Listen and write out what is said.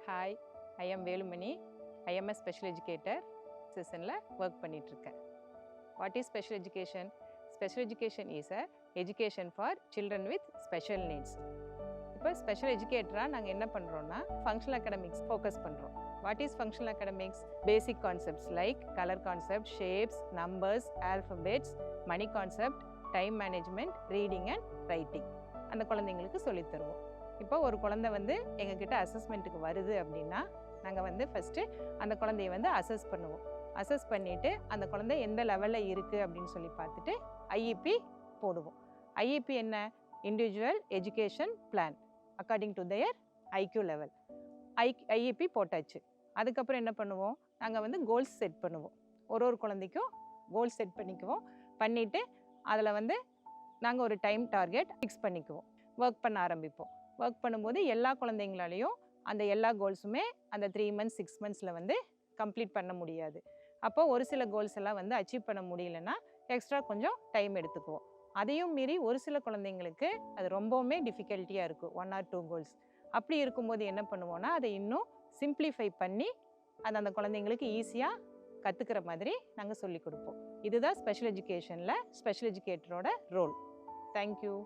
Hi, I am Velumani. I am a special educator. Seasonல work பண்ணிட்டு இருக்கேன். What is special education? Special education is a education for children with special needs. இப்போ special எஜுகேட்டராக நாங்கள் என்ன பண்ணுறோன்னா functional academics focus பண்ணுறோம். What is functional academics? Basic concepts like colour concept, shapes, numbers, alphabets, money concept, time management, reading and writing அந்த குழந்தைங்களுக்கு சொல்லித் தருவோம். இப்போ ஒரு குழந்தை எங்ககிட்ட அசஸ்மெண்ட்டுக்கு வருது அப்படின்னா நாங்கள் ஃபஸ்ட்டு அந்த குழந்தைய அசஸ் பண்ணுவோம். அசஸ் பண்ணிவிட்டு அந்த குழந்தை எந்த லெவலில் இருக்குது அப்படின்னு சொல்லி பார்த்துட்டு ஐஇபி போடுவோம். ஐஇபி என்ன? Individual education plan according to their IQ level. IEP போட்டாச்சு. அதுக்கப்புறம் என்ன பண்ணுவோம்? நாங்கள் கோல்ஸ் செட் பண்ணுவோம். ஒரு குழந்தைக்கும் கோல் செட் பண்ணிவிட்டு அதில் நாங்கள் ஒரு டைம் டார்கெட் ஃபிக்ஸ் பண்ணிக்குவோம். ஒர்க் பண்ண ஆரம்பிப்போம். ஒர்க் பண்ணும்போது எல்லா குழந்தைங்களாலையும் அந்த எல்லா கோல்ஸுமே அந்த 3 months 6 monthsல கம்ப்ளீட் பண்ண முடியாது. அப்போ ஒரு சில கோல்ஸ் எல்லாம் அச்சீவ் பண்ண முடியலன்னா எக்ஸ்ட்ரா கொஞ்சம் டைம் எடுத்துக்குவோம். அதையும் மீறி ஒரு சில குழந்தைங்களுக்கு அது ரொம்பவுமே டிஃபிகல்ட்டியாக இருக்கும், 1 or 2 கோல்ஸ். அப்படி இருக்கும்போது என்ன பண்ணுவோன்னா அதை இன்னும் சிம்பிளிஃபை பண்ணி அது அந்த குழந்தைங்களுக்கு ஈஸியாக கற்றுக்கிற மாதிரி நாங்கள் சொல்லிக் கொடுப்போம். இதுதான் ஸ்பெஷல் எஜுகேஷனில் ஸ்பெஷல் எஜுகேட்டரோட ரோல். தேங்க்யூ.